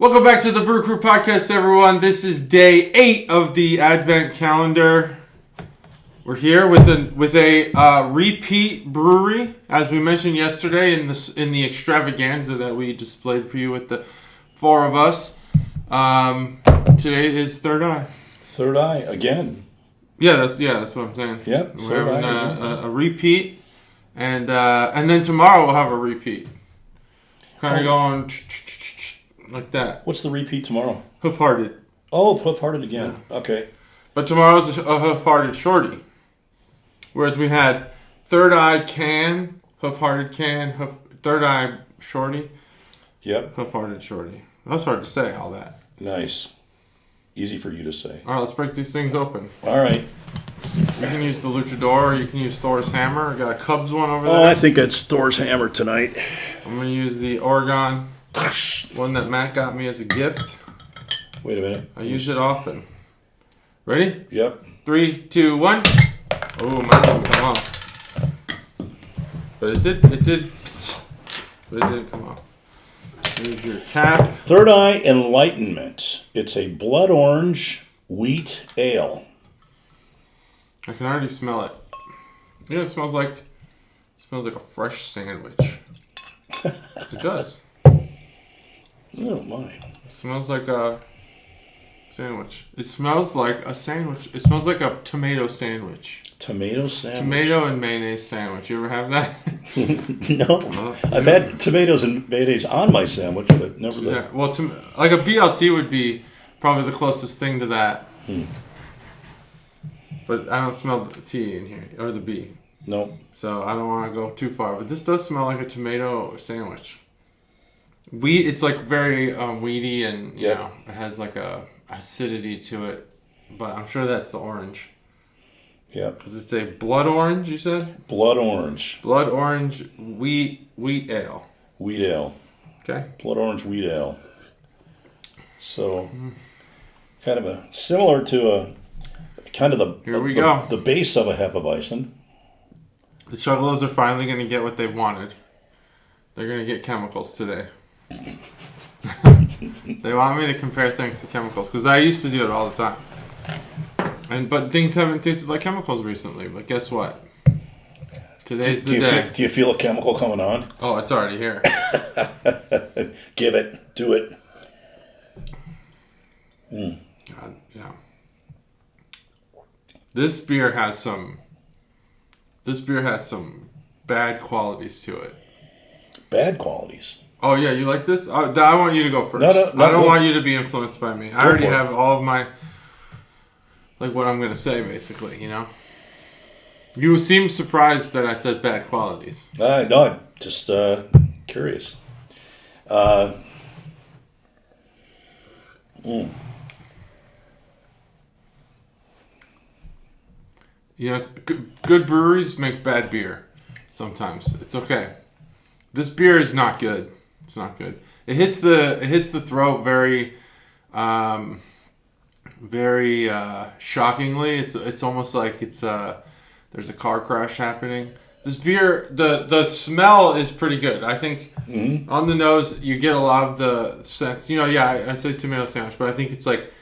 Welcome back to the Brew Crew Podcast, everyone. This is day 8 of the Advent calendar. We're here with a repeat brewery, as we mentioned yesterday in the extravaganza that we displayed for you with the 4 of us. Today is Third Eye. Third Eye again. Yeah, that's what I'm saying. Yep. We're having a repeat, and then tomorrow we'll have a repeat. Kind of going like that. What's the repeat tomorrow? Hoof-hearted. Oh, Hoof-hearted again. Yeah. Okay. But tomorrow's a hoof-hearted shorty. Whereas we had Third Eye can, Hoof-hearted can, Third Eye shorty. Yep. Hoof-hearted shorty. That's hard to say, all that. Nice. Easy for you to say. All right, let's break these things open. All right. You can use the Luchador, or you can use Thor's Hammer. I got a Cubs one over there. Oh, I think it's Thor's Hammer tonight. I'm going to use the Oregon, one that Matt got me as a gift. Wait a minute. I use it often. Ready? Yep. 3, 2, 1. Oh, mine didn't come off. But it did. But it didn't come off. Here's your cap. Third Eye Enlightenment. It's a blood orange wheat ale. I can already smell it. Yeah, it smells like a fresh sandwich. It does. Oh my. It smells like a sandwich. It smells like a sandwich. It smells like a tomato sandwich. Tomato sandwich? Tomato and mayonnaise sandwich. You ever have that? No. I've had tomatoes and mayonnaise on my sandwich, but never the... Yeah, well, like a BLT would be probably the closest thing to that. But I don't smell the T in here, or the B. No. So I don't want to go too far. But this does smell like a tomato sandwich. It's like very weedy, and you know, it has like a acidity to it. But I'm sure that's the orange. Yeah. Because it's a blood orange, you said? Blood orange. Blood orange wheat ale. Wheat ale. Okay. Blood orange wheat ale. So, kind of similar to Here we go. The base of a Hefeweizen. The Chuggalos are finally going to get what they've wanted. They're going to get chemicals today. They want me to compare things to chemicals because I used to do it all the time. But things haven't tasted like chemicals recently. But guess what? Today's the day. Do you feel a chemical coming on? Oh, it's already here. Give it. Do it. God, yeah. This beer has some bad qualities to it. Bad qualities? Oh, yeah, you like this? I want you to go first. No, I don't want you to be influenced by me. I already have all of my, like, what I'm going to say, basically, you know? You seem surprised that I said bad qualities. No, I'm just curious. You know, good breweries make bad beer sometimes. It's okay. This beer is not good. It's not good. It hits the throat very shockingly. It's almost like there's a car crash happening. This beer, the smell is pretty good. I think on the nose you get a lot of the sense. You know, yeah, I said tomato sandwich, but I think it's like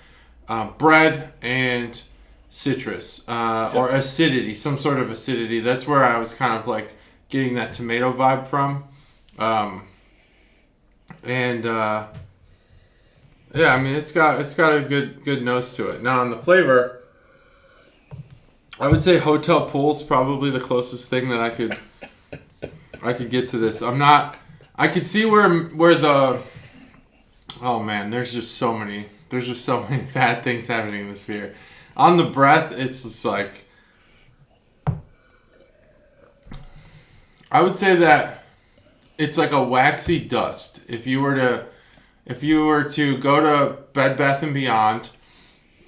bread and citrus or acidity, some sort of acidity. That's where I was kind of like getting that tomato vibe from. Yeah, I mean it's got a good nose to it. Now on the flavor, I would say Hotel Pool's probably the closest thing that I could get to this. I could see where the, oh man, there's just so many bad things happening in this beer. On the breath, it's just like, I would say that it's like a waxy dust. If you were to go to Bed Bath & Beyond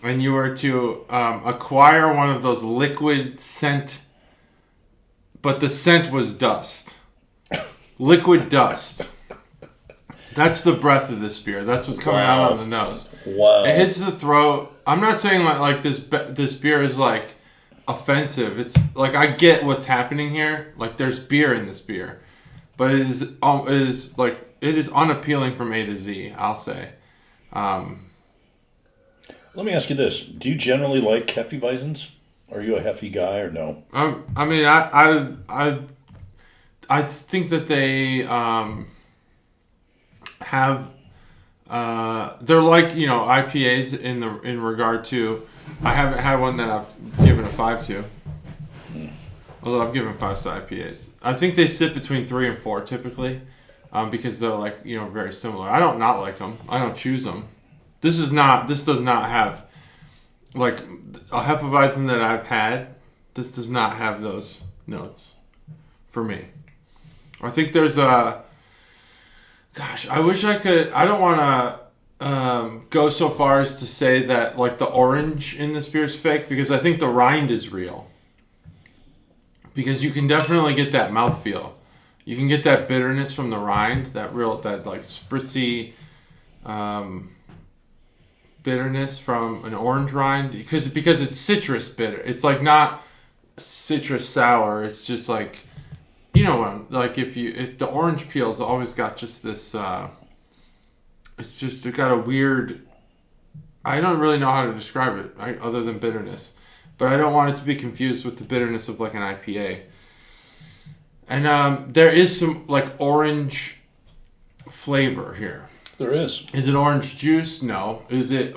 and you were to acquire one of those liquid scent, but the scent was dust. Liquid dust. That's the breath of this beer. That's what's coming out on the nose. Wow. It hits the throat. I'm not saying like this beer is like offensive. It's like I get what's happening here. Like there's beer in this beer, but it is unappealing from A to Z. I'll say. Let me ask you this: do you generally like Hefeweizens? Are you a Hefe guy or no? I mean, I think that they have they're like IPAs in regard to. I haven't had one that I've given a 5 to. Although I've given 5s to IPAs. I think they sit between 3 and 4 typically, because they're like very similar. I don't not like them. I don't choose them. This does not have like a Hefeweizen that I've had. This does not have those notes for me. I think there's a. Gosh, I wish I could. I don't want to go so far as to say that like the orange in this beer is fake, because I think the rind is real. Because you can definitely get that mouthfeel. You can get that bitterness from the rind, that like spritzy bitterness from an orange rind, because it's citrus bitter. It's like not citrus sour. It's just like like if the orange peel's always got just this. It got a weird. I don't really know how to describe it other than bitterness, but I don't want it to be confused with the bitterness of like an IPA. And there is some like orange flavor here. There is. Is it orange juice? No. Is it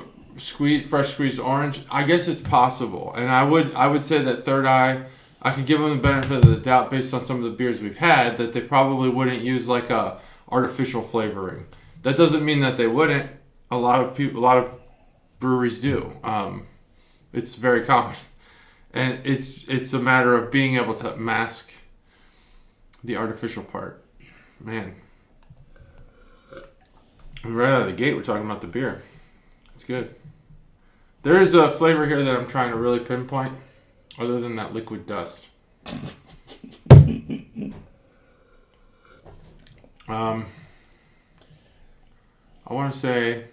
fresh squeezed orange? I guess it's possible. And I would say that Third Eye, I could give them the benefit of the doubt based on some of the beers we've had that they probably wouldn't use like a artificial flavoring. That doesn't mean that they wouldn't. A lot of breweries do. It's very common, and it's a matter of being able to mask the artificial part. Man, right out of the gate, we're talking about the beer. It's good. There is a flavor here that I'm trying to really pinpoint, other than that liquid dust. I want to say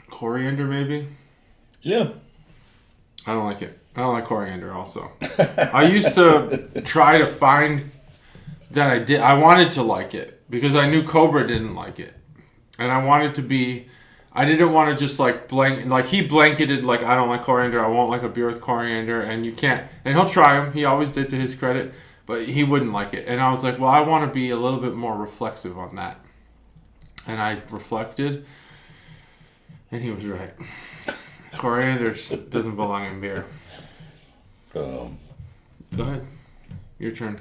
coriander, maybe. Yeah. I don't like it. I don't like coriander also. I used to try to find that I did. I wanted to like it because I knew Cobra didn't like it. And I wanted to be, I didn't want to just like he blanketed like, I don't like coriander. I won't like a beer with coriander. And you can't, and he'll try them. He always did, to his credit, but he wouldn't like it. And I was like, well, I want to be a little bit more reflexive on that. And I reflected, and he was right. Coriander doesn't belong in beer. Go ahead. Your turn.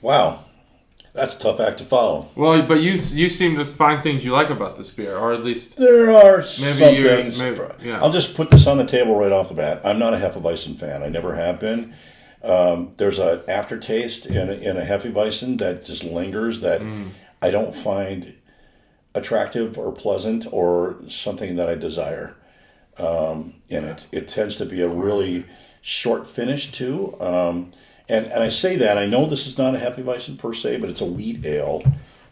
Wow. That's a tough act to follow. Well, but you seem to find things you like about this beer, or at least... There are some things. Yeah. I'll just put this on the table right off the bat. I'm not a Hefeweizen fan. I never have been. There's an aftertaste in a Hefeweizen that just lingers that I don't find attractive or pleasant or something that I desire in it. It tends to be a really short finish too. And I say that, I know this is not a Hefeweizen per se, but it's a wheat ale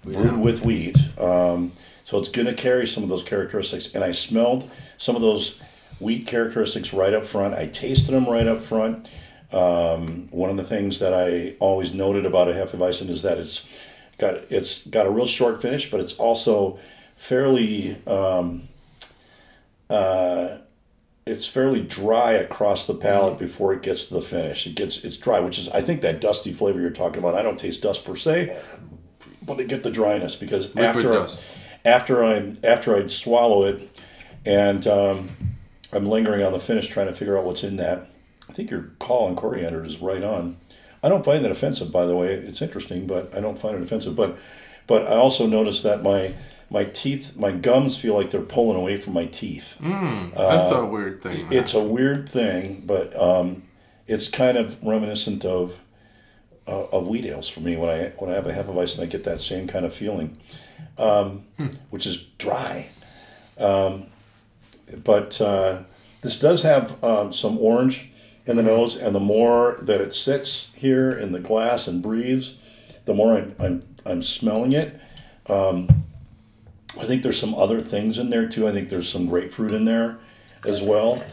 brewed with wheat. So it's going to carry some of those characteristics. And I smelled some of those wheat characteristics right up front. I tasted them right up front. One of the things that I always noted about a Hefeweizen is that it's got a real short finish, but it's also fairly it's fairly dry across the palate before it gets to the finish. It's dry, which is, I think, that dusty flavor you're talking about. I don't taste dust per se, but I get the dryness because after I swallow it and I'm lingering on the finish trying to figure out what's in that. I think your call on coriander is right on. I don't find that offensive, by the way. It's interesting, but I don't find it offensive. But I also notice that my teeth, my gums feel like they're pulling away from my teeth. That's a weird thing. It's a weird thing, but it's kind of reminiscent of wheat ales for me. When I have a Hefeweizen, I get that same kind of feeling, which is dry. But this does have some orange in the nose, and the more that it sits here in the glass and breathes, the more I'm smelling it. I think there's some other things in there too. I think there's some grapefruit in there as well.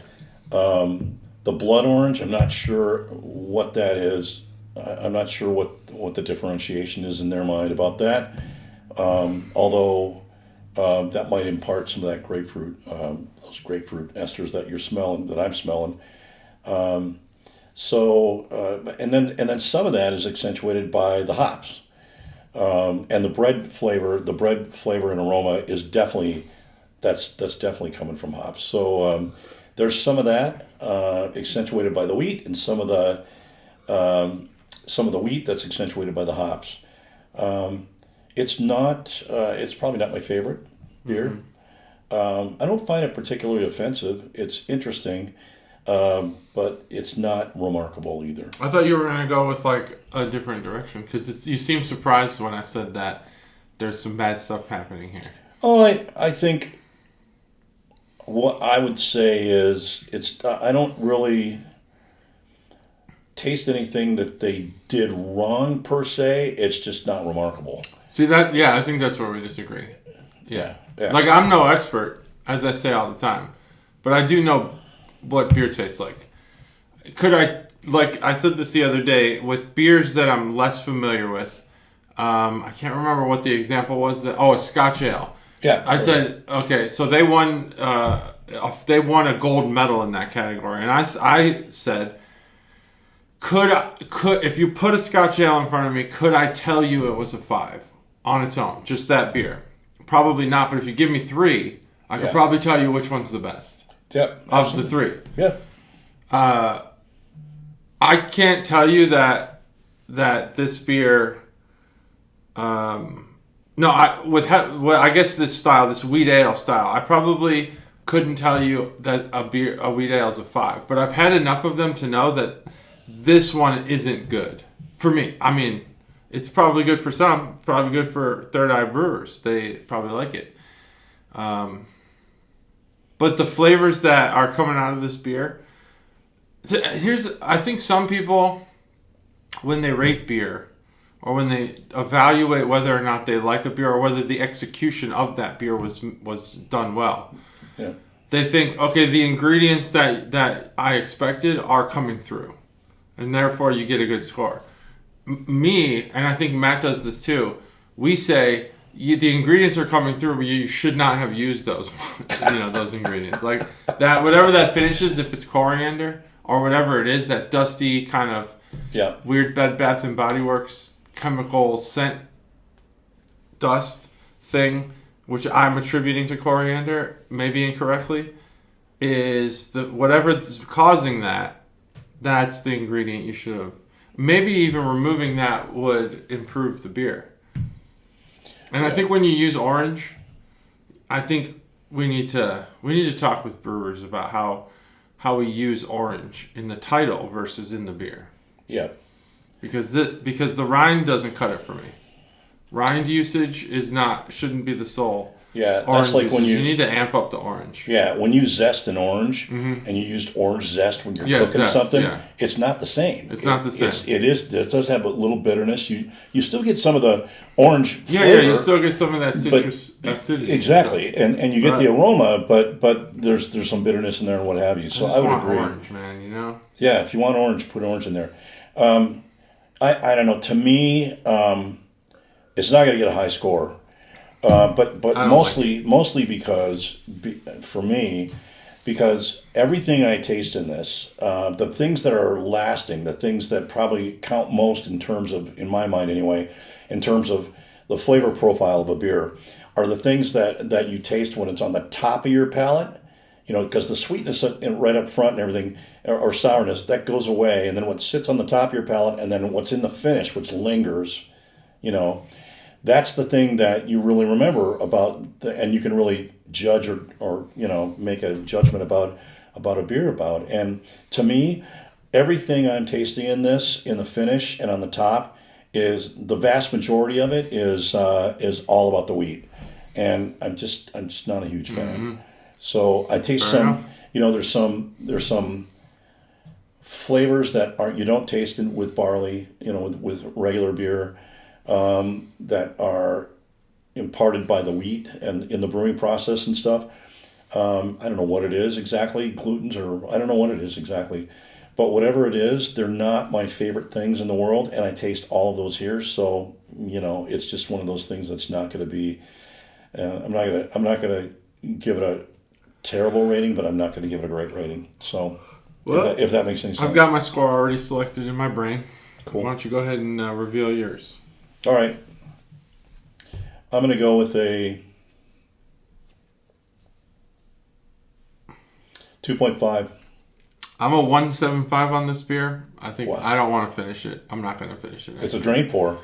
The blood orange, I'm not sure what that is. I'm not sure what the differentiation is in their mind about that. Although that might impart some of that grapefruit, those grapefruit esters that you're smelling, that I'm smelling. And then some of that is accentuated by the hops, and the bread flavor and aroma is definitely that's definitely coming from hops. So there's some of that accentuated by the wheat, and some of the wheat that's accentuated by the hops. It's not. It's probably not my favorite beer. I don't find it particularly offensive. It's interesting, but it's not remarkable either. I thought you were going to go with like a different direction because you seemed surprised when I said that there's some bad stuff happening here. Oh, I think what I would say is I don't really taste anything that they did wrong per se. It's just not remarkable. See that? Yeah, I think that's where we disagree. Yeah. Like, I'm no expert, as I say all the time, but I do know what beer tastes like. Could I, like I said this the other day, with beers that I'm less familiar with, I can't remember what the example was. A Scotch Ale. Yeah. I said, okay, so they won a gold medal in that category, and I said, could if you put a Scotch Ale in front of me, could I tell you it was a 5 on its own, just that beer? Probably not, but if you give me 3, I could probably tell you which one's the best. Yep. Of the 3. Yeah. I can't tell you that this beer. I guess this style, this wheat ale style, I probably couldn't tell you that a wheat ale is a 5. But I've had enough of them to know that this one isn't good for me. I mean, it's probably good for some, probably good for Third Eye Brewers. They probably like it. But the flavors that are coming out of this beer, I think some people, when they rate beer, or when they evaluate whether or not they like a beer, or whether the execution of that beer was done well, they think, okay, the ingredients that I expected are coming through, and therefore you get a good score. Me, and I think Matt does this too, we say the ingredients are coming through, but you should not have used those those ingredients. Like that, whatever that finishes, if it's coriander or whatever it is, that dusty kind of weird Bed Bath & Body Works chemical scent dust thing, which I'm attributing to coriander, maybe incorrectly, is whatever's causing that's the ingredient you should have. Maybe even removing that would improve the beer. And I think when you use orange, I think we need to talk with brewers about how we use orange in the title versus in the beer. Yeah. Because the rind doesn't cut it for me. Rind usage shouldn't be the sole. Yeah, that's like usage. when you need to amp up the orange. Yeah, when you zest an orange and you used orange zest when you're cooking something, it's not the same. It's not the same. It does have a little bitterness. You still get some of the orange flavor. Yeah, you still get some of that citrus acidity. Exactly, and you get the aroma, but there's some bitterness in there and what have you. So I would agree. Orange, man, Yeah, if you want orange, put orange in there. I don't know. To me, it's not going to get a high score. But mostly because for me, because everything I taste in this, the things that are lasting, the things that probably count most in my mind anyway, in terms of the flavor profile of a beer, are the things that you taste when it's on the top of your palate. Because the sweetness right up front and everything, or sourness, that goes away, and then what sits on the top of your palate, and then what's in the finish, which lingers, that's the thing that you really remember about, and you can really judge or make a judgment about a beer about. And to me, everything I'm tasting in the finish and on the top, is the vast majority of it is all about the wheat, and I'm just not a huge fan. Mm-hmm. So I taste there's some flavors that you don't taste with barley, with regular beer. That are imparted by the wheat and in the brewing process and stuff. I don't know what it is exactly, glutens, or I don't know what it is exactly. But whatever it is, they're not my favorite things in the world, and I taste all of those here. So, it's just one of those things that's not going to be I'm not gonna give it a terrible rating, but I'm not gonna give it a great rating. So, if that makes any sense. I've got my score already selected in my brain. Cool. Why don't you go ahead and reveal yours? All right. I'm gonna go with a 2.5. I'm a 1.75 on this beer. I think Wow. I don't want to finish it. I'm not going to finish it. It's a drain pour.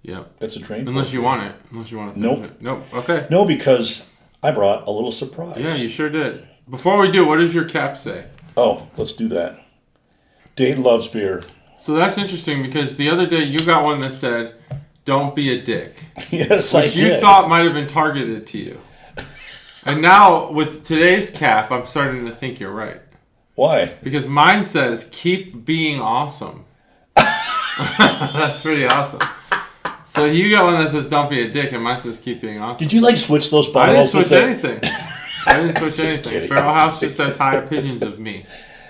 Yep. It's a drain pour. Unless you want it. Unless you want to finish it. Nope. Okay. No, because I brought a little surprise. Yeah, you sure did. Before we do, what does your cap say? Oh, let's do that. Dave loves beer. So that's interesting because the other day you got one that said, "Don't be a dick," Yes, I which did. you thought might have been targeted to you. And now with today's cap, I'm starting to think you're right. Why? Because mine says, "Keep being awesome." That's pretty awesome. So you got one that says, "Don't be a dick," and mine says, "Keep being awesome." Did you switch those I bottles? didn't switch anything. I didn't switch anything. kidding. Barrel House just has high opinions of me.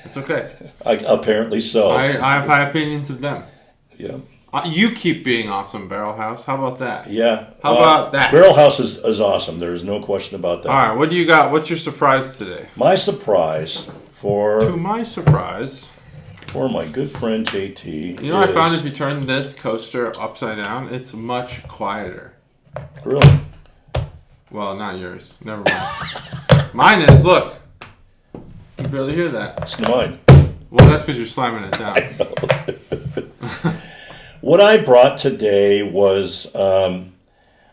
It's okay. Apparently so. I have high opinions of them. Yeah. You keep being awesome, Barrel House. How about that? Yeah. How about that? Barrel House is awesome. There is no question about that. All right, what do you got? What's your surprise today? My surprise To my surprise, for my good friend JT. you know, I found if you turn this coaster upside down, it's much quieter. Really? Well, not yours. Never mind. Mine is. Look, you can barely hear that. Listen to mine. Well, that's because you're slamming it down. What I brought today was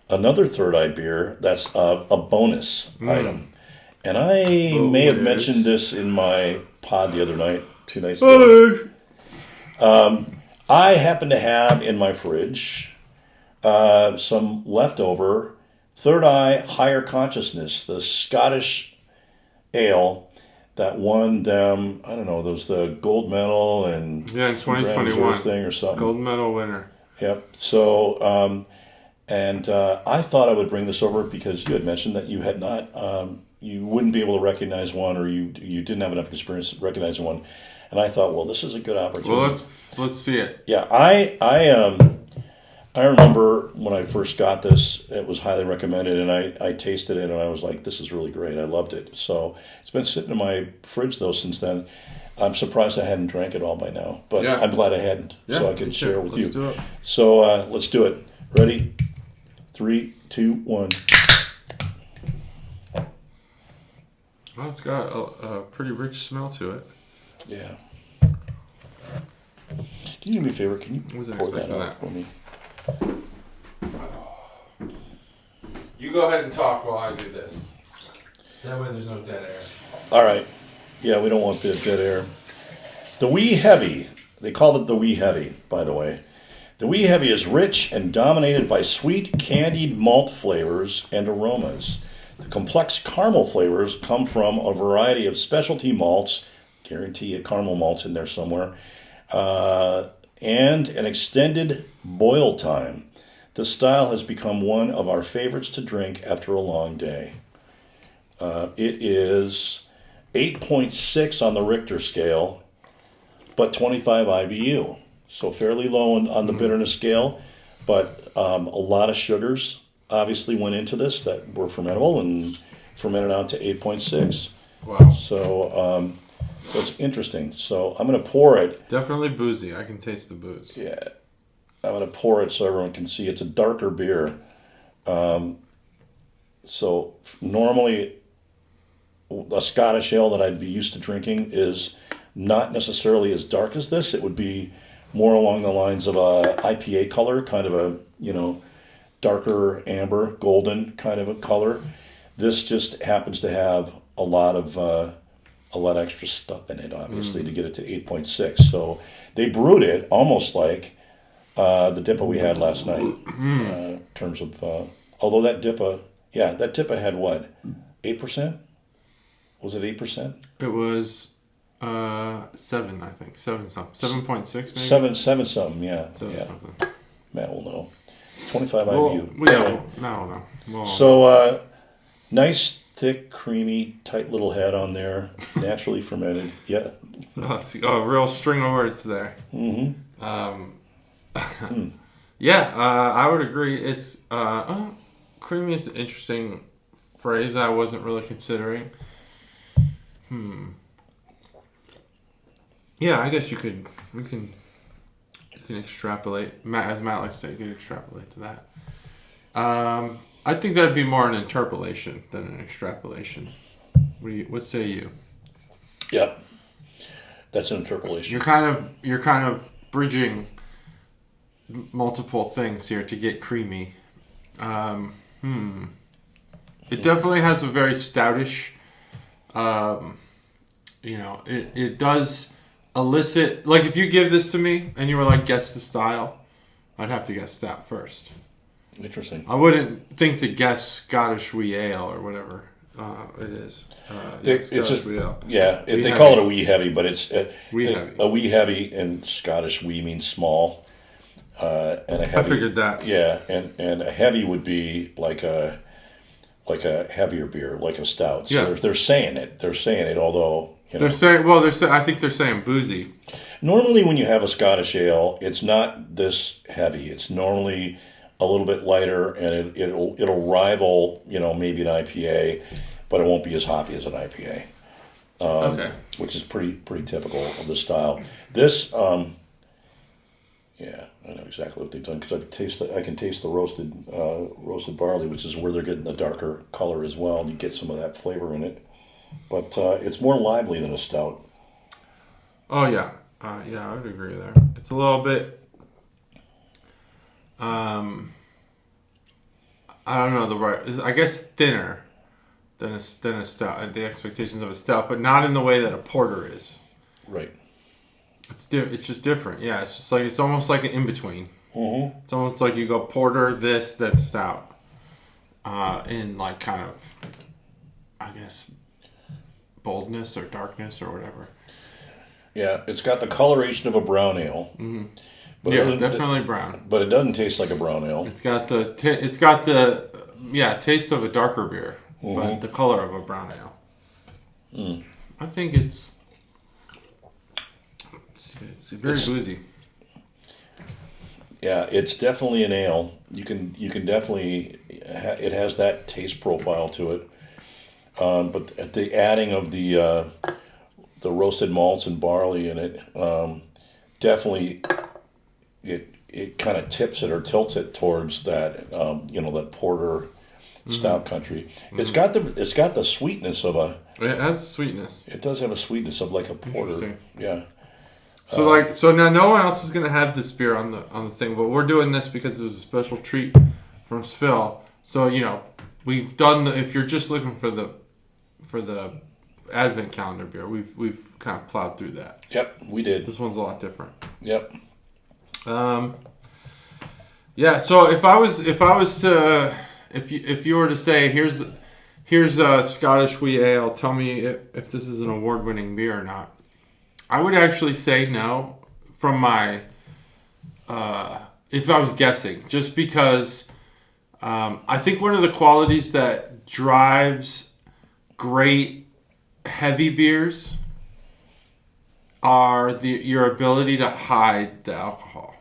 another Third Eye beer that's a bonus item. And I may have mentioned this in my pod the other night, 2 nights ago. I happen to have in my fridge some leftover Third Eye Higher Consciousness, the Scottish ale that won them, I don't know, those the gold medal and Yeah, in 2021 thing or something. Gold medal winner. Yep. So, I thought I would bring this over because you had mentioned that you had not, you wouldn't be able to recognize one, or you didn't have enough experience recognizing one, and I thought, well, this is a good opportunity. Well, let's see it. Yeah, I remember when I first got this, it was highly recommended, and I tasted it, and I was like, this is really great. I loved it. So it's been sitting in my fridge, though, since then. I'm surprised I hadn't drank it all by now, but Yeah. I'm glad I hadn't, Yeah, so I could share it with you. Let's do it. So let's do it. Ready? 3, 2, 1. Well, it's got a pretty rich smell to it. Yeah. Can you do me a favor? Can you Wasn't pour that expecting out that. for me? You go ahead and talk while I do this. That way there's no dead air. All right. Yeah, we don't want dead air. The Wee Heavy. They call it the Wee Heavy, by the way. The Wee Heavy is rich and dominated by sweet candied malt flavors and aromas. The complex caramel flavors come from a variety of specialty malts, guarantee a caramel malt's in there somewhere, and an extended boil time. This style has become one of our favorites to drink after a long day. It is 8.6 on the Richter scale, but 25 IBU. So fairly low on the bitterness scale, but a lot of sugars obviously went into this that were fermentable and fermented out to 8.6. Wow. So it's interesting. So I'm going to pour it. Definitely boozy. I can taste the booze. Yeah. I'm going to pour it so everyone can see. It's a darker beer. So normally a Scottish ale that I'd be used to drinking is not necessarily as dark as this. It would be more along the lines of a IPA color, kind of a, darker amber, golden kind of a color. This just happens to have a lot of extra stuff in it, obviously, to get it to 8.6. So they brewed it almost like the Dippa we had last night, in terms of, although that Dippa had what, 8%? Was it 8%? It was 7, I think. 7 something. 7.6 maybe? 7 something, yeah. 7 yeah. something. Matt will know. 25 Well, IBU. we don't know. Well, So, nice, thick, creamy, tight little head on there. Naturally fermented. Yeah. a real string of words there. Mm-hmm. Yeah, I would agree. It's creamy is interesting. phrase I wasn't really considering. Yeah, I guess we can extrapolate. As Matt likes to say, you can extrapolate to that. I think that'd be more an interpolation than an extrapolation. What say you? Yeah, that's an interpolation. You're kind of bridging multiple things here to get creamy. It definitely has a very stoutish. It does elicit, like, if you give this to me and you were like, guess the style, I'd have to guess stout first. Interesting. I wouldn't think to guess Scottish wee ale or whatever it is. It's just, wee ale. Yeah, Wee they heavy. call it a wee heavy, but it's Wee heavy. A wee heavy, and Scottish wee means small. And a heavy, I figured that. Yeah, and a heavy would be like a heavier beer, like a stout. So Yeah. they're saying it. They're saying it, although They're saying, I think they're saying boozy. normally when you have a Scottish ale, it's not this heavy. It's normally a little bit lighter, and it'll rival, maybe an IPA, but it won't be as hoppy as an IPA. Okay. Which is pretty typical of the style. This, yeah, I know exactly what they've done because I can taste the roasted barley, which is where they're getting the darker color as well, and you get some of that flavor in it. But it's more lively than a stout. Oh yeah, I would agree there. It's a little bit. I don't know the right. I guess thinner than a stout. The expectations of a stout, but not in the way that a porter is. Right. It's just different. Yeah, it's just like it's almost like an in between. Mm-hmm. It's almost like you go porter, this, then stout. In like kind of, I guess, boldness or darkness or whatever. Yeah, it's got the coloration of a brown ale. Mm-hmm. But Yeah, definitely brown. But it doesn't taste like a brown ale. It's got the taste of a darker beer, but the color of a brown ale. I think it's very boozy. Yeah, it's definitely an ale. You can definitely, it has that taste profile to it. But at the adding of the roasted malts and barley in it, definitely it kind of tips it or tilts it towards that that porter stout country. It's got the sweetness of a. It has sweetness. It does have a sweetness of like a porter. Yeah. So now no one else is gonna have this beer on the thing, but we're doing this because it was a special treat from SFIL. So we've done if you're just looking for the Advent calendar beer, we've kind of plowed through that. Yep, we did. This one's a lot different. Yep. Yeah. So if you were to say here's a Scottish wee ale, tell me if this is an award-winning beer or not. I would actually say no from my if I was guessing, just because I think one of the qualities that drives great heavy beers are your ability to hide the alcohol.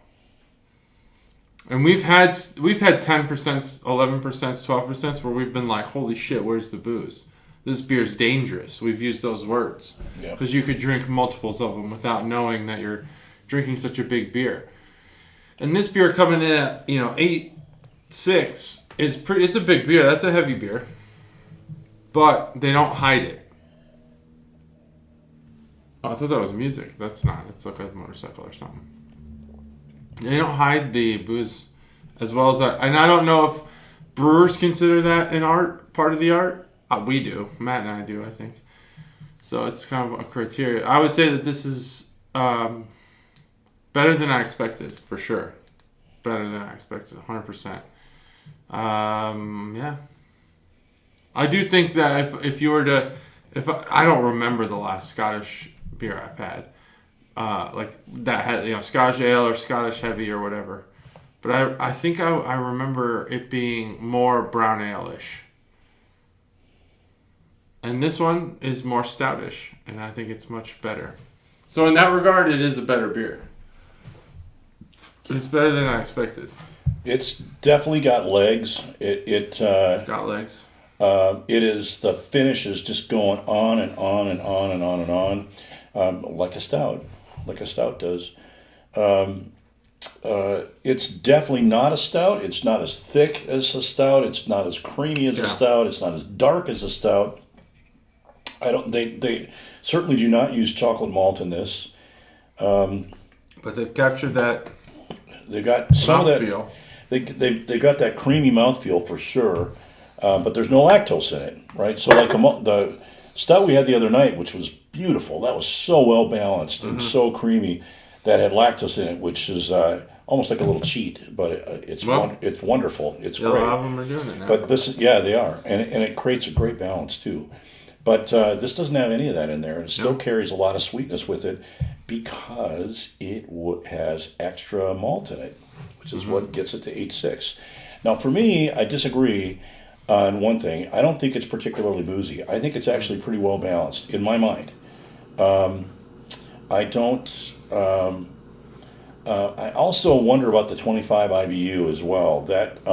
And we've had 10%, 11%, 12% where we've been like, holy shit, where's the booze? This beer's dangerous. We've used those words. Because you could drink multiples of them without knowing that you're drinking such a big beer. And this beer coming in at 8.6 it's a big beer. That's a heavy beer. But they don't hide it. Oh, I thought that was music. That's not. It's like a motorcycle or something. They don't hide the booze as well as that. And I don't know if brewers consider that an art, part of the art. We do. Matt and I do, I think. So it's kind of a criteria. I would say that this is better than I expected, for sure. Better than I expected, 100%. Yeah. I do think that if you were to... I don't remember the last Scottish beer I've had. Like that had, Scottish ale or Scottish heavy or whatever. But I think I remember it being more brown ale-ish. And this one is more stoutish, and I think it's much better. So in that regard, it is a better beer. It's better than I expected. It's definitely got legs. It's got legs. It is the finish is just going on and on and on and on and on, like a stout does. It's definitely not a stout. It's not as thick as a stout. It's not as creamy as a stout. It's not as dark as a stout. I don't. They certainly do not use chocolate malt in this. But they've captured that. They got some of that. Mouthfeel. They got that creamy mouthfeel for sure, but there's no lactose in it, right? So like the stout we had the other night, which was beautiful. That was so well balanced and so creamy. That had lactose in it, which is almost like a little cheat, but it's wonderful. It's great. A lot of them are doing it now. But they are, and it creates a great balance too. But this doesn't have any of that in there. It still carries a lot of sweetness with it because it has extra malt in it, which is what gets it to 8.6. Now, for me, I disagree on one thing. I don't think it's particularly boozy. I think it's actually pretty well balanced in my mind. I don't. I also wonder about the 25 IBU as well. That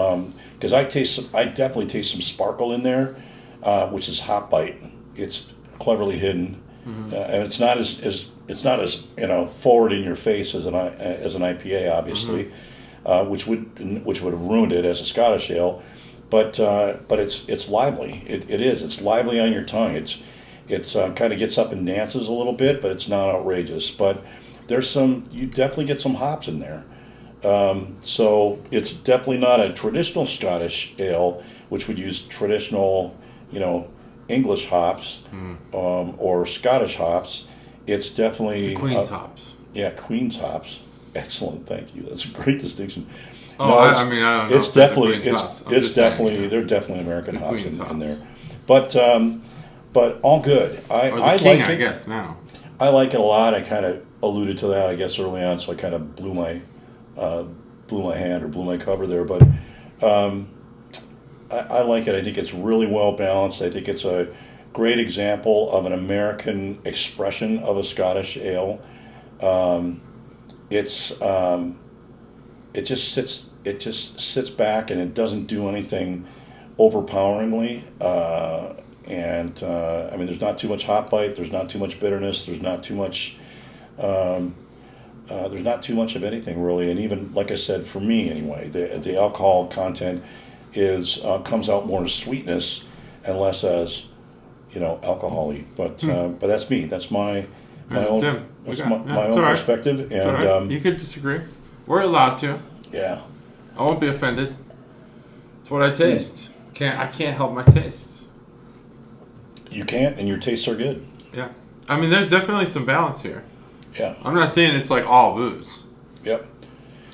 because I definitely taste some sparkle in there, which is hop bite. It's cleverly hidden, and it's not as forward in your face as an IPA, obviously, which would have ruined it as a Scottish ale. But it's lively. It is. It's lively on your tongue. It's kind of gets up and dances a little bit, but it's not outrageous. But you definitely get some hops in there. So it's definitely not a traditional Scottish ale, which would use traditional, English hops or Scottish hops. It's definitely Queen's hops. Yeah, Queen's hops. Excellent, thank you. That's a great distinction. Oh, no, I don't know. It's definitely they're definitely American hops in there, but all good. I like it. I guess now. I like it a lot. I kind of alluded to that, I guess, early on, so I kind of blew my hand or blew my cover there. But I like it. I think it's really well balanced. I think it's a great example of an American expression of a Scottish ale. It just sits back and it doesn't do anything overpoweringly. There's not too much hop bite. There's not too much bitterness. There's not too much. There's not too much of anything really. And even like I said, for me anyway, the alcohol content comes out more as sweetness and less as alcohol-y. But that's me. That's my own perspective. And right. You could disagree. We're allowed to. Yeah. I won't be offended. It's what I taste. I can't help my tastes. You can't, and your tastes are good. Yeah. I mean, there's definitely some balance here. Yeah. I'm not saying it's like all booze. Yep.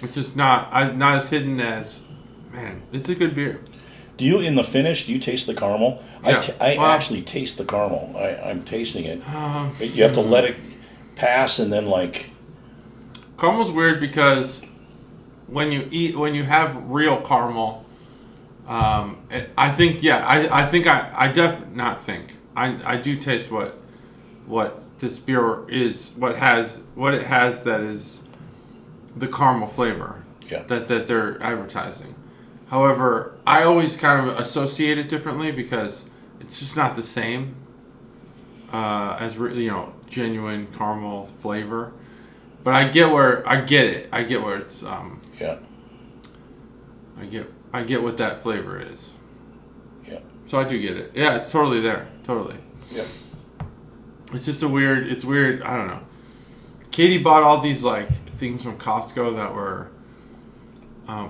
It's just not as hidden as, man, it's a good beer. Do you, in the finish, do you taste the caramel? Yeah. I actually taste the caramel. I'm tasting it. You have to let it pass and then Caramel's weird because when you have real caramel, I do taste what this beer is, what it has that is the caramel flavor that they're advertising. However, I always kind of associate it differently because it's just not the same as genuine caramel flavor. But I get it. I get where it's yeah. I get what that flavor is. Yeah. So I do get it. Yeah, it's totally there. Totally. Yeah. It's just it's weird. I don't know. Katie bought all these things from Costco that were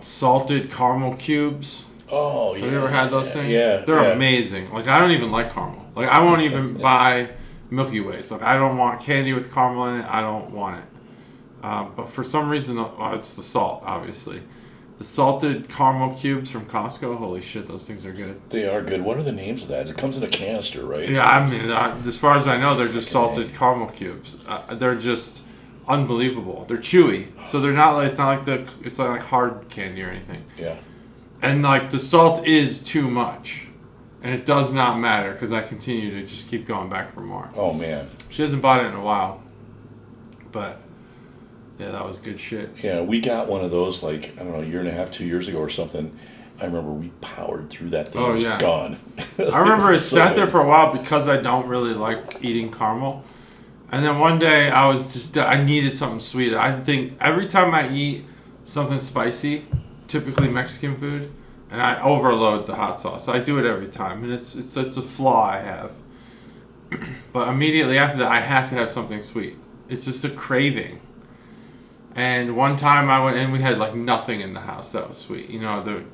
salted caramel cubes. Oh, yeah. Have you ever had those things? Yeah. They're amazing. I don't even like caramel. I won't even buy Milky Ways. I don't want candy with caramel in it. I don't want it. But for some reason, it's the salt, obviously. The salted caramel cubes from Costco, holy shit, those things are good. They are good. What are the names of that? It comes in a canister, right? Yeah, I mean, as far as I know, they're just salted caramel cubes. They're just unbelievable. They're chewy, so they're not it's not like hard candy or anything. Yeah. And the salt is too much, and it does not matter because I continue to just keep going back for more. Oh man. She hasn't bought it in a while, but. Yeah, that was good shit. Yeah, we got one of those a year and a half, 2 years ago or something. I remember we powered through that thing. Oh, It was yeah. gone. I remember it So sat there good. for a while because I don't really like eating caramel. And then one day I needed something sweet. I think every time I eat something spicy, typically Mexican food, and I overload the hot sauce. I do it every time, and it's a flaw I have. But immediately after that, I have to have something sweet. It's just a craving. And one time I went and we had like nothing in the house that was sweet. You know, the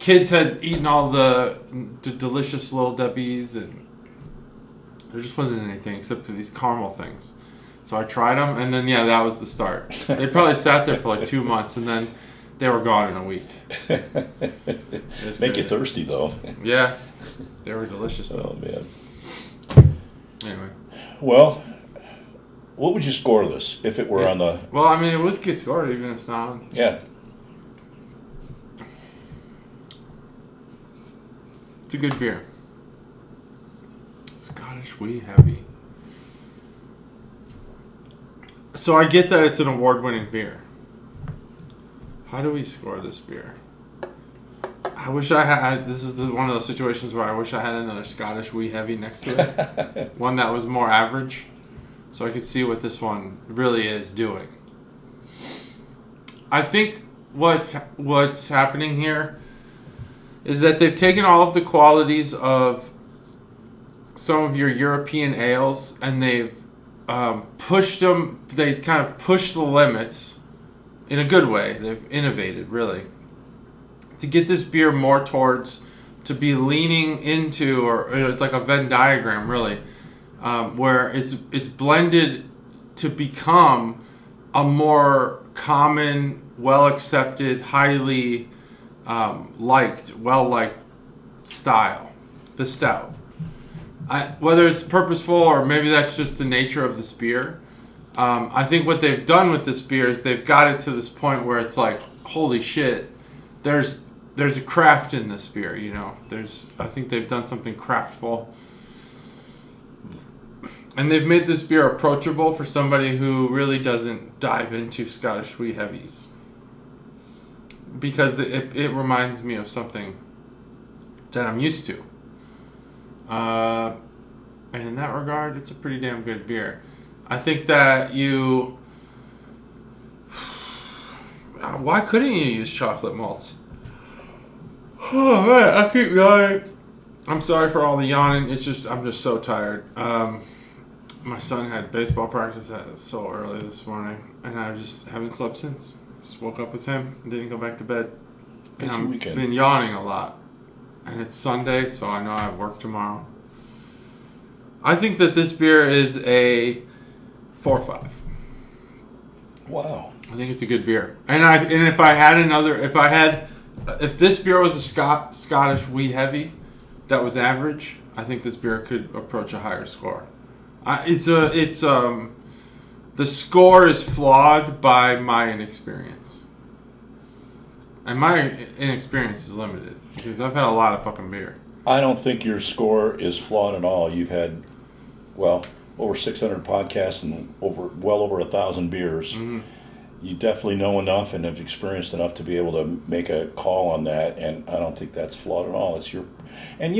kids had eaten all the delicious Little Debbies, and there just wasn't anything except for these caramel things. So I tried them, and then that was the start. They probably sat there for like 2 months, and then they were gone in a week. Make you thirsty though. Yeah, they were delicious though. Oh man. Anyway. Well, what would you score this if it were on the? Well, I mean, it would get scored even if it's not on. Yeah. It's a good beer. Scottish wee heavy. So I get that it's an award-winning beer. How do we score this beer? I wish I had. This is one of those situations where I wish I had another Scottish wee heavy next to it. One that was more average, so I could see what this one really is doing. I think what's happening here is that they've taken all of the qualities of some of your European ales and they've pushed them. They kind of pushed the limits in a good way. They've innovated really to get this beer more towards to be leaning into, or it's like a Venn diagram really, where it's blended to become a more common, well accepted, highly well-liked style, the stout. Whether it's purposeful or maybe that's just the nature of this beer, I think what they've done with this beer is they've got it to this point where it's like, holy shit, there's a craft in this beer, you know. I think they've done something craftful. And they've made this beer approachable for somebody who really doesn't dive into Scottish wee heavies. Because it reminds me of something that I'm used to. And in that regard, it's a pretty damn good beer. I think that why couldn't you use chocolate malts? Oh man, I keep yawning. I'm sorry for all the yawning. I'm just so tired. My son had baseball practice so early this morning, and I just haven't slept since. Just woke up with him and didn't go back to bed. And I've been yawning a lot. And it's Sunday, so I know I have work tomorrow. I think that this beer is a 4.5. Wow. I think it's a good beer. And if this beer was a Scottish wee heavy that was average, I think this beer could approach a higher score. The score is flawed by my inexperience. And my inexperience is limited because I've had a lot of fucking beer. I don't think your score is flawed at all. You've had, over 600 podcasts and well over 1,000 beers. Mm-hmm. You definitely know enough and have experienced enough to be able to make a call on that, and I don't think that's flawed at all. And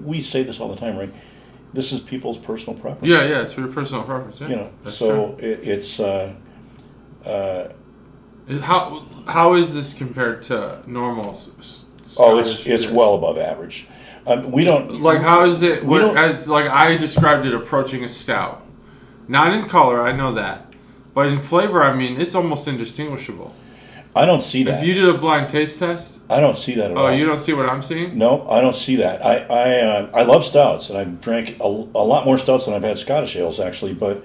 we say this all the time, right? This is people's personal preference. Yeah, it's your personal preference. Yeah, that's so true. It's. How is this compared to normal? It's well above average. We don't like. How is it? As like I described it, approaching a stout. Not in color, I know that, but in flavor, I mean, it's almost indistinguishable. I don't see that. If you did a blind taste test, I don't see that at all. Oh, you don't see what I'm seeing? No, I don't see that. I love stouts, and I've drank a lot more stouts than I've had Scottish ales actually. But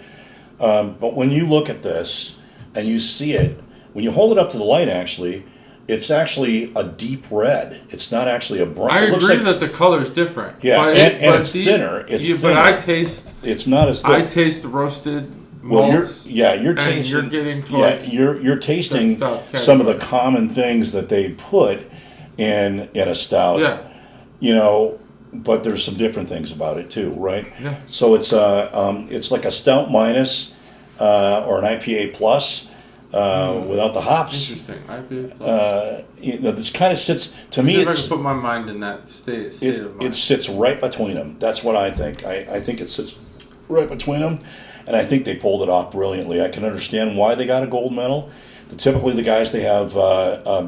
when you look at this and you see it, when you hold it up to the light, actually, it's actually a deep red. It's not actually a brown. I agree that the color is different. Yeah, but it's thinner. But I taste. It's not as thick. I taste roasted malts. You're tasting. You're getting towards. You're tasting some of the common things that they put in a stout. Yeah. But there's some different things about it too, right? Yeah. So it's like a stout minus or an IPA plus. without the hops. Interesting. IPA plus. This kind of sits to me. If I can put my mind in that state of mind. It sits right between them. That's what I think. I think it sits right between them, and I think they pulled it off brilliantly. I can understand why they got a gold medal. Typically, the guys they have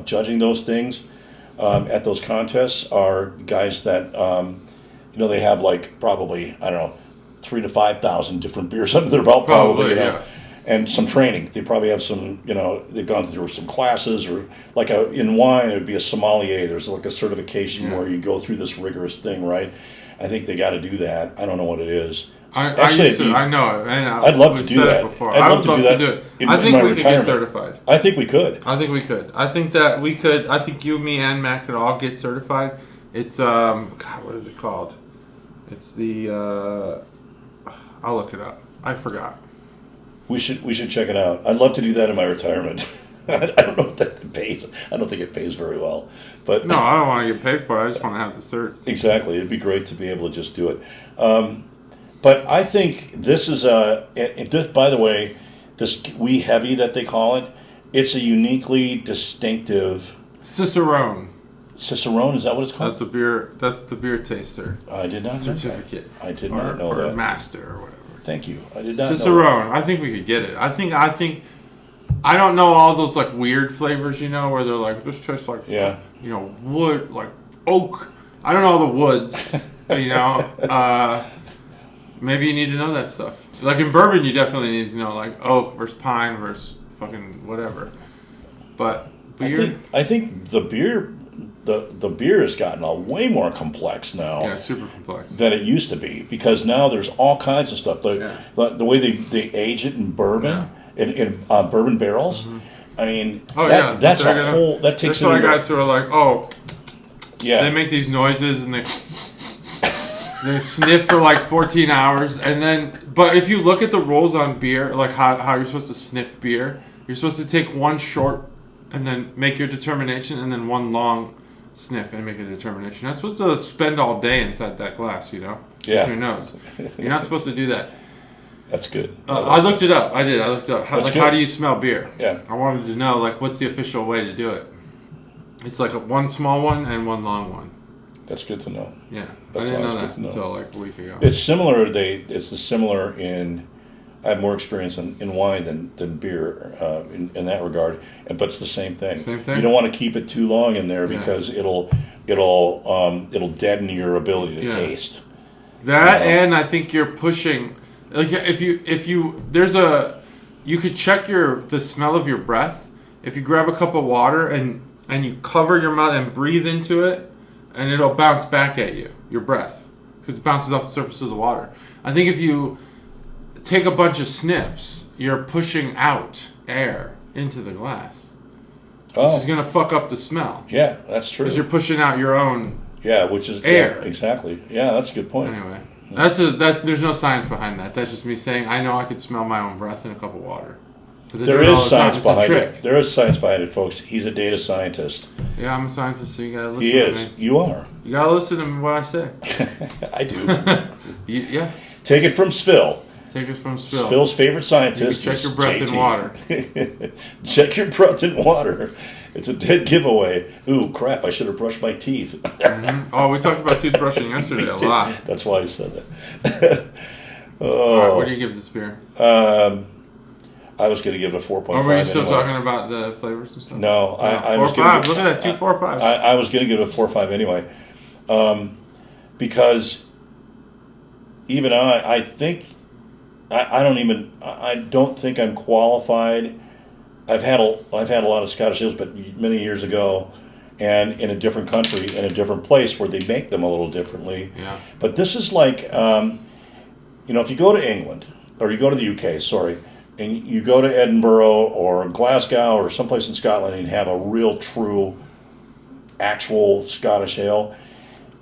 judging those things at those contests are guys that they have like probably 3,000 to 5,000 different beers under their belt, probably yeah. And some training. They probably have some, they've gone through some classes, or like in wine, it would be a sommelier. There's like a certification where you go through this rigorous thing, right? I think they got to do that. I don't know what it is. I know it. I'd love to do that. I would love to do it. I think we could get certified. I think we could. I think we could. I think that we could. I think you, me, and Matt could all get certified. It's God, what is it called? It's the. I'll look it up. I forgot. We should check it out. I'd love to do that in my retirement. I don't know if that pays. I don't think it pays very well. But no, I don't want to get paid for it. I just want to have the cert. Exactly. It'd be great to be able to just do it. But I think this is by the way, this wee heavy that they call it, it's a uniquely distinctive Cicerone. Cicerone, is that what it's called? That's a beer. That's the beer taster. I did not know certificate. That. I did not know that. Or master or whatever. Thank you. I did not Cicerone. know that. I think we could get it. I think. I don't know all those like weird flavors, where they're like this tastes like wood, like oak. I don't know all the woods, Maybe you need to know that stuff. Like in bourbon, you definitely need to know like oak versus pine versus fucking whatever. But beer, I think the beer has gotten way more complex now. Yeah, super complex than it used to be, because now there's all kinds of stuff. The way they age it in bourbon in bourbon barrels. Mm-hmm. I mean, that's a whole. That takes. That's why guys who are like, they make these noises and they sniff for like 14 hours, and then. But if you look at the rules on beer, like how you're supposed to sniff beer, you're supposed to take one short, and then make your determination, and then one long sniff and make a determination. You're not supposed to spend all day inside that glass, Yeah. With your nose. You're not supposed to do that. That's good. I looked it up. I did. I looked it up. How do you smell beer? Yeah. I wanted to know, what's the official way to do it? It's like one small one and one long one. That's good to know. Yeah. I didn't know that until a week ago. It's similar. It's similar in. I have more experience in wine than beer in that regard, but it's the same thing. Same thing. You don't want to keep it too long in there because it'll deaden your ability to taste. That and I think you're pushing. Like if you you could check the smell of your breath if you grab a cup of water and you cover your mouth and breathe into it, and it'll bounce back at you, your breath, because it bounces off the surface of the water. I think if you take a bunch of sniffs, you're pushing out air into the glass. Which is going to fuck up the smell. Yeah, that's true. Because you're pushing out your own which is air. Yeah, exactly. Yeah, that's a good point. Anyway, there's no science behind that. That's just me saying I know I could smell my own breath in a cup of water. There is science behind it. There is science behind it, folks. He's a data scientist. Yeah, I'm a scientist, so you gotta listen to me. He is. You are. You gotta listen to what I say. I do. Yeah. Take it from SFIL. Take it from SFIL. SFIL's favorite scientist. Check your breath in water. Check your breath in water. It's a dead giveaway. Ooh, crap, I should have brushed my teeth. Mm-hmm. Oh, we talked about toothbrushing yesterday a lot. That's why I said that. All right, what do you give this beer? I was going to give it a 4.5. Or were you still talking about the flavors and stuff? No, I was 4.5. Look at that, 2 4 5s. I was going to give it a 4.5 anyway. Because even I think I don't think I'm qualified. I've had a lot of Scottish ales, but many years ago, and in a different country, in a different place where they make them a little differently. Yeah. But this is like, if you go to England or you go to the UK, and you go to Edinburgh or Glasgow or someplace in Scotland and have a real, true, actual Scottish ale,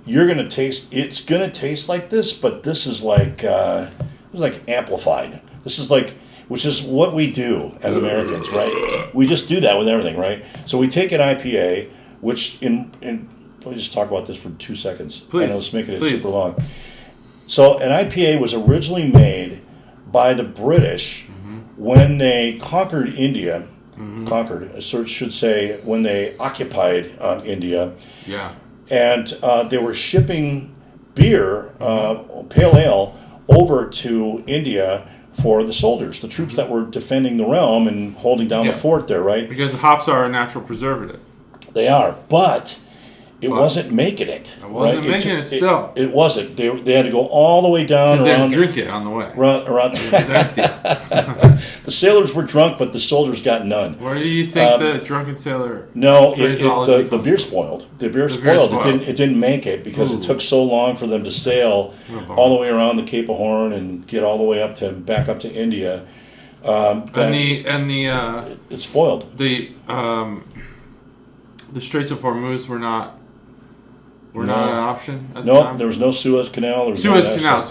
it's going to taste like this, but this is like amplified. This is which is what we do as Americans, right? We just do that with everything, right? So we take an IPA, which let me just talk about this for 2 seconds. Please. I know it's making it super long. So an IPA was originally made by the British when they conquered India conquered. So it should say when they occupied India. Yeah. And they were shipping beer, pale ale, over to India for the soldiers, the troops that were defending the realm and holding down the fort there, right? Because hops are a natural preservative. They are, but it wasn't making it. It wasn't making it still. It wasn't. They had to go all the way down Because they around. had to drink it on the way. Around. It was empty. The sailors were drunk, but the soldiers got none. Where do you think the drunken sailor? No, phraseology the beer spoiled. The beer spoiled. It didn't make it because it took so long for them to sail all the way around the Cape of Horn and get all the way back up to India. It spoiled. The Straits of Hormuz were not an option at the No, time? there was no Suez Canal. Suez Canal.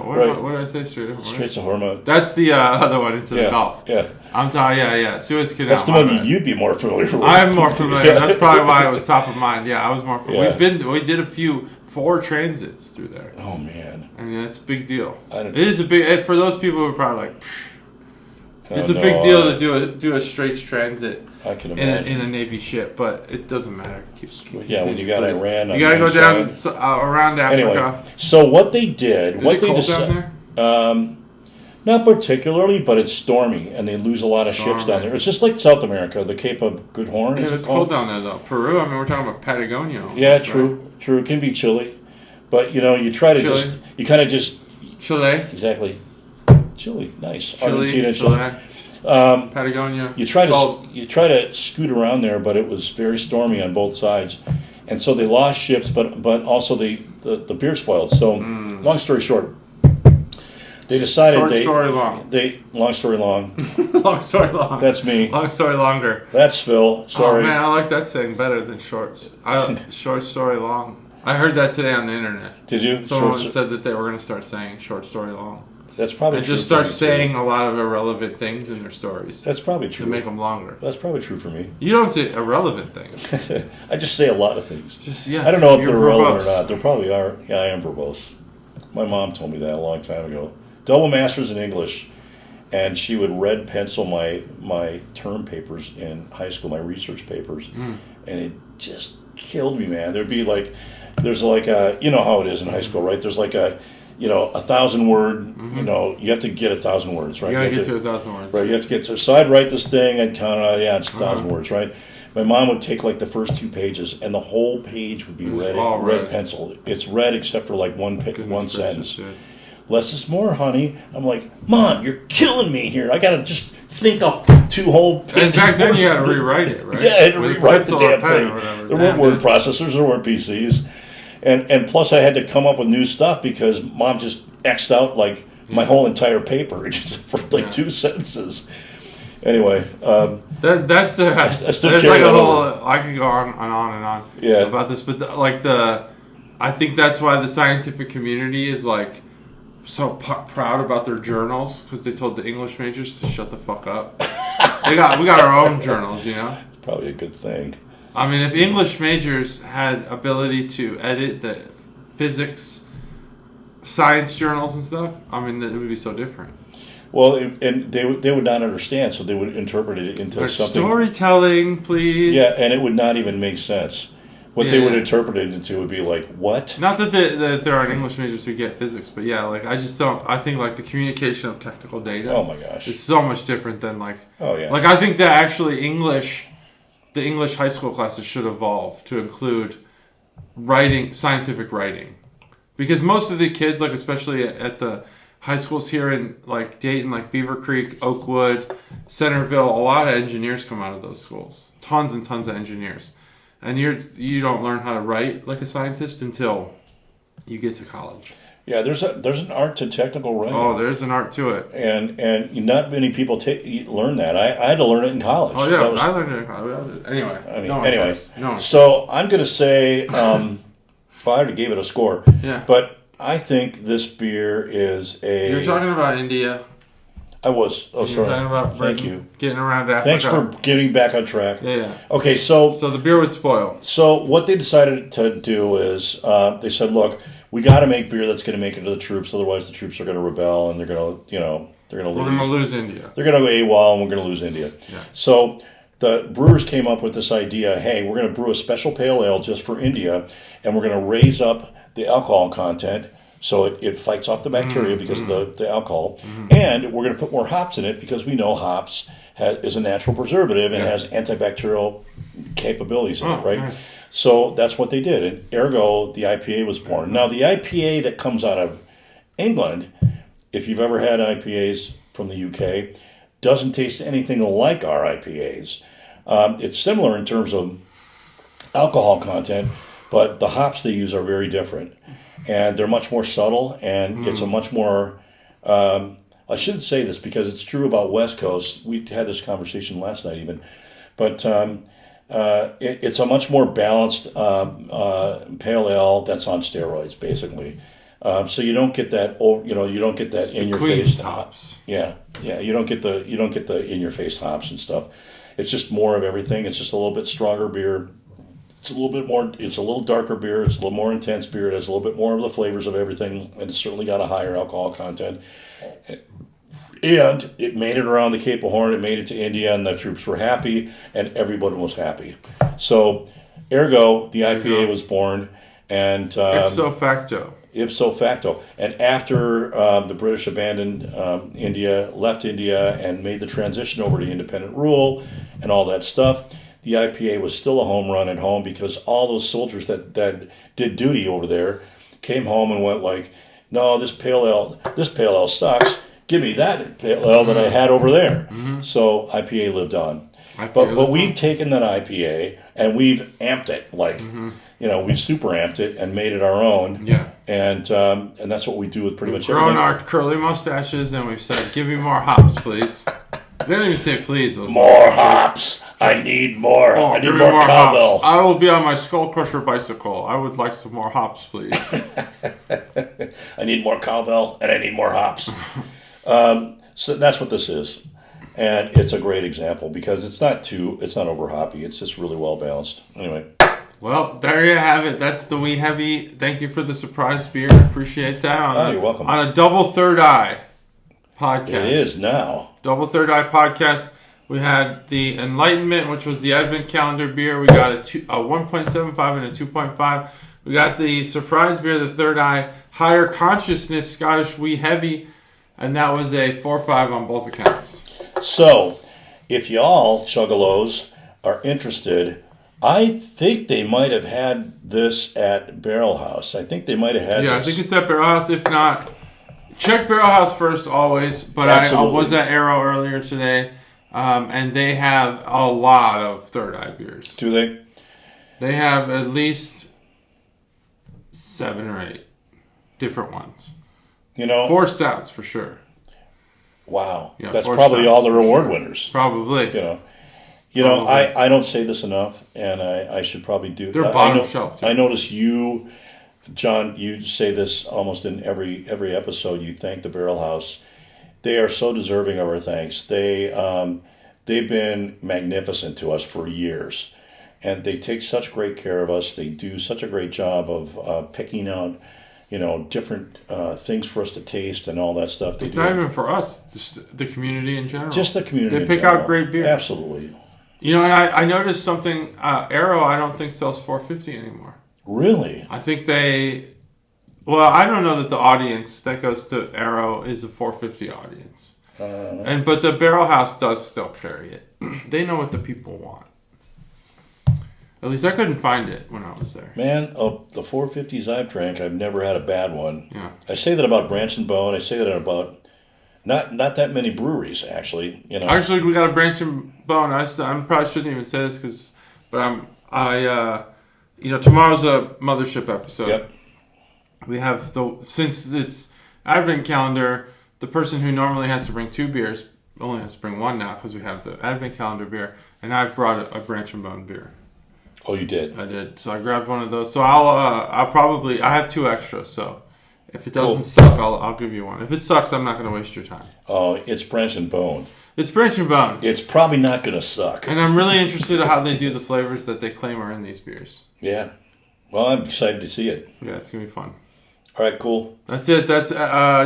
What did I say? Straits of Hormuz. That's the other one into the Gulf. Yeah. I'm talking. Yeah. Suez Canal. That's the one you'd be more familiar with. I'm more familiar. That's probably why it was top of mind. Yeah, I was more familiar. We did a few 4 transits through there. Oh man. I mean, that's a big deal. It is a big for those people who are probably like. It's a big deal to do a straight transit. I can imagine. In a Navy ship, but it doesn't matter. When you got Iran, you got to go down around Africa. Anyway, so what they did, Is it cold down there? Not particularly, but it's stormy, and they lose a lot of ships down there. It's just like South America, the Cape of Good Horn. Yeah, it's cold down there though. Peru. I mean, we're talking about Patagonia. Almost, yeah, true. Right? True. It can be chilly, but you try to Chile. Exactly. Chile, nice. Argentina, Chile. Patagonia. You try to scoot around there, but it was very stormy on both sides, and so they lost ships, but also the beer spoiled. So long story short, they decided long story long. Long story long. Long story long. That's me. Long story longer. That's Phil. Sorry. Oh man, I like that saying better than short story long. I heard that today on the internet. Did you? Someone said that they were going to start saying short story long. That's probably and true. Just start saying a lot of irrelevant things in their stories. That's probably true. To make them longer. That's probably true for me. You don't say irrelevant things. I just say a lot of things. I don't know if they're relevant or not. There probably are. Yeah, I am verbose. My mom told me that a long time ago. Double masters in English, and she would red pencil my term papers in high school, my research papers, and it just killed me, man. There's like a, you know how it is in high school, right? There's like a 1,000 word, you have to get 1,000 words, right? You gotta get to 1,000 words. Right, you have to get to, so I'd write this thing, I'd count it, it's 1,000 words, right? My mom would take like the first 2 pages, and the whole page would be red pencil. It's red except for like one sentence. Less is more, honey. I'm like, Mom, you're killing me here. I gotta just think of 2 whole pages. And back then you had to rewrite it, right? Yeah, I had to rewrite the damn thing. There weren't word processors, there weren't PCs. And plus I had to come up with new stuff because Mom just X'd out like my whole entire paper just for like 2 sentences. Anyway, that's there's like a whole. I could go on and on about this, but I think that's why the scientific community is like so proud about their journals because they told the English majors to shut the fuck up. We got our own journals, Probably a good thing. I mean, if English majors had ability to edit the physics, science journals and stuff, I mean, it would be so different. Well, and they would not understand, so they would interpret it into something. Storytelling, please. Yeah, and it would not even make sense. What they would interpret it into would be like, what? Not that there aren't English majors who get physics, but I just don't. I think like the communication of technical data. Oh my gosh, is so much different than like. Oh yeah. Like I think that actually the English high school classes should evolve to include scientific writing, because most of the kids, like especially at the high schools here in like Dayton, like Beaver Creek, Oakwood, Centerville, a lot of engineers come out of those schools. Tons and tons of engineers. And you don't learn how to write like a scientist until you get to college. Yeah, there's an art to technical writing. Oh, there's an art to it. And not many people learn that. I had to learn it in college. Oh yeah, I learned it in college. Anyway. So I'm going to say, if I already gave it a score. Yeah. But I think this beer is a... You're talking about India. I was. Oh, sorry. Talking about Thank you. Getting around Africa. Thanks for getting back on track. Yeah. Okay, so the beer would spoil. So what they decided to do is they said, look, we got to make beer that's going to make it to the troops, otherwise the troops are going to rebel and they're going to, They're going to We're leave. going to lose India. They're going to go AWOL, and we're going to lose India. Yeah. So the brewers came up with this idea, hey, we're going to brew a special pale ale just for India, and we're going to raise up the alcohol content so it fights off the bacteria because of the alcohol. And we're going to put more hops in it because we know hops is a natural preservative and has antibacterial capabilities in it, right? Nice. So that's what they did. And ergo, the IPA was born. Now, the IPA that comes out of England, if you've ever had IPAs from the UK, doesn't taste anything like our IPAs. It's similar in terms of alcohol content, but the hops they use are very different. And they're much more subtle, and it's a much more... I shouldn't say this because it's true about West Coast. We had this conversation last night even. But it's a much more balanced pale ale that's on steroids, basically. So you don't get that, you don't get that in your face hops. Yeah, you don't get the in your face hops and stuff. It's just more of everything. It's just a little bit stronger beer. It's a little bit more. It's a little darker beer. It's a little more intense beer. It has a little bit more of the flavors of everything, and it's certainly got a higher alcohol content. And it made it around the Cape of Horn. It made it to India, and the troops were happy, and everybody was happy. So, ergo, the IPA was born, and ipso facto. Ipso facto. And after the British abandoned India, left India, and made the transition over to independent rule and all that stuff, the IPA was still a home run at home because all those soldiers that did duty over there came home and went like, no, this pale ale sucks. Give me that pale ale that I had over there. So IPA lived on. But we've taken that IPA and we've amped it, like, we've super amped it and made it our own. Yeah. And that's what we do with pretty much everything. We've grown everything. our curly mustaches and we've said, give me more hops, please. They didn't even say please. More hops. I need more. I need more cowbell. Hops. I will be on my Skull Crusher bicycle. I would like some more hops, please. I need more cowbell and I need more hops. So that's what this is. And it's a great example because it's not over hoppy. It's just really well balanced. Anyway. Well, there you have it. That's the Wee Heavy. Thank you for the surprise beer. Appreciate that. You're welcome. On a Double Third Eye podcast. It is now. Double Third Eye podcast. We had the Enlightenment, which was the Advent Calendar beer. We got a 1.75 and a 2.5. We got the surprise beer, the Third Eye Higher Consciousness Scottish Wee Heavy, and that was a 4.5 on both accounts. So, if y'all chuggalos are interested, I think they might have had this at Barrel House. I think they might have had this. I think it's at Barrel House. If not, check Barrel House first always. But I was at Arrow earlier today, and they have a lot of Third Eye beers. Do they? They have at least 7 or 8 different ones. 4 stouts for sure. Wow. Yeah, that's probably all the reward winners. Probably. I don't say this enough, and I should probably do. They're bottom shelf. Too. I notice you, John, you say this almost in every episode. You thank the Barrel House. They are so deserving of our thanks. They've been magnificent to us for years, and they take such great care of us. They do such a great job of picking out, different things for us to taste and all that stuff. It's not even for us, just the community in general. Just the community. They pick out great beer. Absolutely. And I noticed something. Arrow, I don't think sells 450 anymore. Really? I think well, I don't know that the audience that goes to Arrow is a 450 audience. But the Barrel House does still carry it. They know what the people want. At least I couldn't find it when I was there. Man, the 450s I've drank, I've never had a bad one. Yeah. I say that about Branch and Bone. I say that about not that many breweries, actually. Actually, we got a Branch and Bone. I probably shouldn't even say this tomorrow's a mothership episode. Yep. We have since it's Advent Calendar, the person who normally has to bring 2 beers only has to bring 1 now because we have the Advent Calendar beer, and I've brought a Branch and Bone beer. Oh, you did? I did. So I grabbed one of those. So I'll probably I have 2 extras. So if it doesn't suck, I'll give you one. If it sucks, I'm not going to waste your time. Oh, it's Branch and Bone. It's Branch and Bone. It's probably not going to suck. And I'm really interested in how they do the flavors that they claim are in these beers. Yeah. Well, I'm excited to see it. Yeah, it's going to be fun. All right, cool. That's it. That's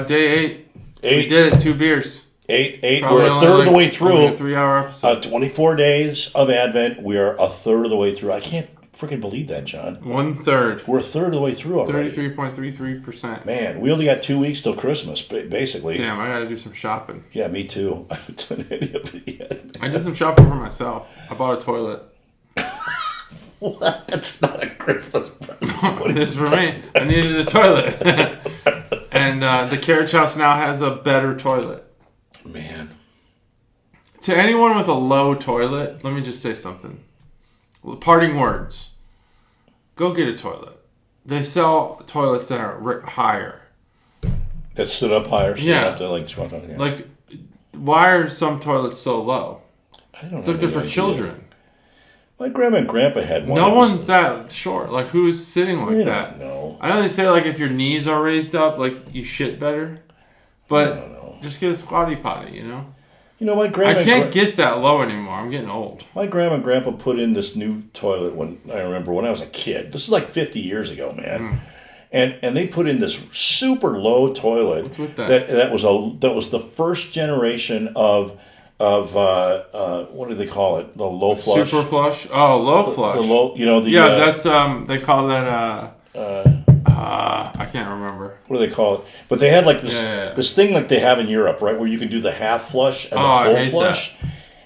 day 8. We did it. 2 beers. Eight. Probably We're a only third of the way only through. a 3-hour episode. 24 days of Advent. We are a third of the way through. I can't freaking believe that, John. 1/3. We're a third of the way through already. 33.33%. Man, we only got 2 weeks till Christmas, basically. Damn, I gotta do some shopping. Yeah, me too. I haven't done any of it yet. I did some shopping for myself. I bought a toilet. What? That's not a Christmas present. What It is for me. I needed a toilet. And the Carriage House now has a better toilet. Man. To anyone with a low toilet, let me just say something. Parting words. Go get a toilet. They sell toilets that are higher. That stood up higher, so you Yeah. have to like squat on it. Like, why are some toilets so low? I don't know. It's like they're for children. My grandma and grandpa had one. No one's that short. Like, who's sitting like that? No. I know they say, like, if your knees are raised up, like, you shit better. But I don't know. just get a squatty potty, you know? You know, my grandma. I can't get that low anymore. I'm getting old. My grandma and grandpa put in this new toilet when I remember when I was a kid. This is like 50 years ago, man. And they put in this super low toilet. What's with that? That was the first generation of what do they call it? The low flush. Super flush? Oh, low flush. The low, you know, the that's they call that I can't remember. what do they call it? But they had like this Yeah. this thing like they have in Europe, right, where you can do the half flush and I the hate full flush.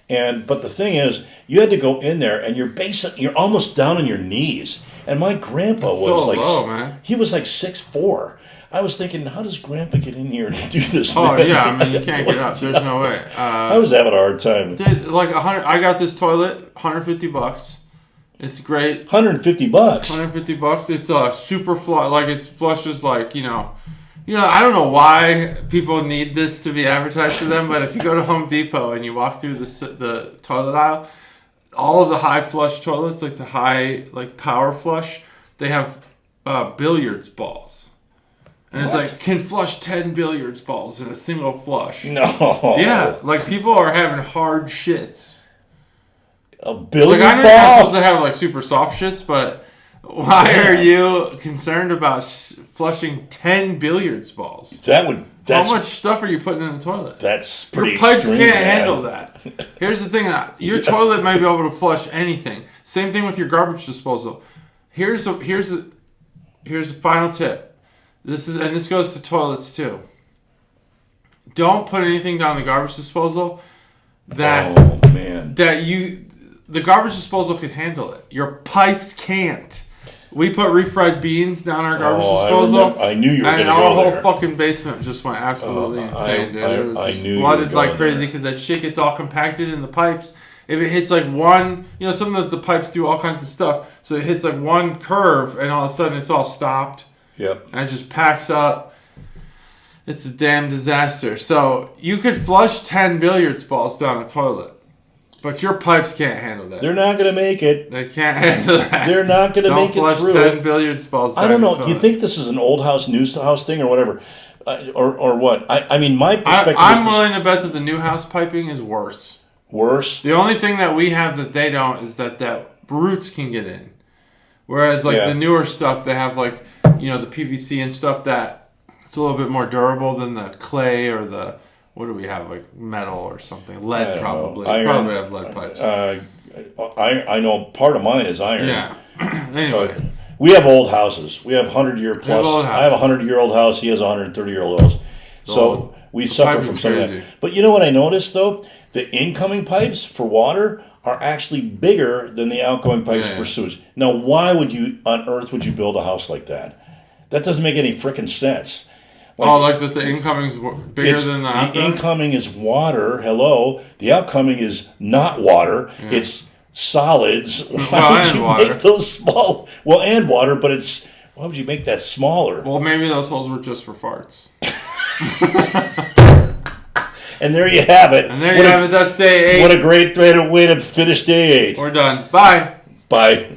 But the thing is, you had to go in there and you're almost down on your knees. And my grandpa That's was so like low, man. He was like 6'4". I was thinking, how does Grandpa get in here and do this? Oh, man? yeah, I mean, you can't get up. There's no way. I was having a hard time. Like, I got this toilet, $150. It's great. $150. $150. It's super flush. Like, it flushes like, you know, I don't know why people need this to be advertised to them, but if you go to Home Depot and you walk through the toilet aisle, all of the high flush toilets, like the high, like power flush, they have billiards balls. And What? it's like, can flush 10 billiards balls in a single flush. No. Yeah, like people are having hard shits. A billiard Like, I know you're not ball? supposed to have like super soft shits, but why are you concerned about flushing 10 billiards balls? How much stuff are you putting in the toilet? That's pretty Your pipes extreme, can't man. handle that. Here's the thing: your toilet may be able to flush anything. Same thing with your garbage disposal. Here's a final tip. This goes to toilets too. Don't put anything down the garbage disposal that the garbage disposal could handle it. Your pipes can't. We put refried beans down our garbage disposal. I knew you were going to and go our whole there. fucking basement just went absolutely insane, dude. It was I just knew you flooded were like going crazy there. because that shit gets all compacted in the pipes. If it hits like one, something that the pipes do all kinds of stuff. So it hits like one curve and all of a sudden it's all stopped. Yep. And it just packs up. It's a damn disaster. So you could flush 10 billiards balls down a toilet. But your pipes can't handle that. They're not going to make it. They can't handle that. They're not going to make it Don't through. flush 10 billiards balls down I don't your know. Do you toilet. think this is an old house, new house thing or whatever? Or what? I mean, my perspective I'm is willing to bet that the new house piping is worse. worse. The only thing that we have that they don't is that roots can get in. Whereas, like, the newer stuff, they have, like, the PVC and stuff that it's a little bit more durable than the clay or the, what do we have, like, metal or something? Lead, probably. Iron, Probably have lead pipes. I know part of mine is iron. Yeah. Anyway. But we have old houses. We have 100-year plus. old I have a 100-year-old house. He has a 130-year-old house. So we suffer piping's from some of crazy. that. But you know what I noticed, though? The incoming pipes for water are actually bigger than the outgoing pipes for sewage. Now, why on earth would you build a house like that? That doesn't make any frickin' sense. Like that the incoming's bigger than the outgoing? The incoming is water. Hello. The outcoming is not water. Yeah. It's solids. Why would you make those small? Well, and water, but why would you make that smaller? Well, maybe those holes were just for farts. And there you have it. That's day 8. What a great way to finish day 8. We're done. Bye. Bye.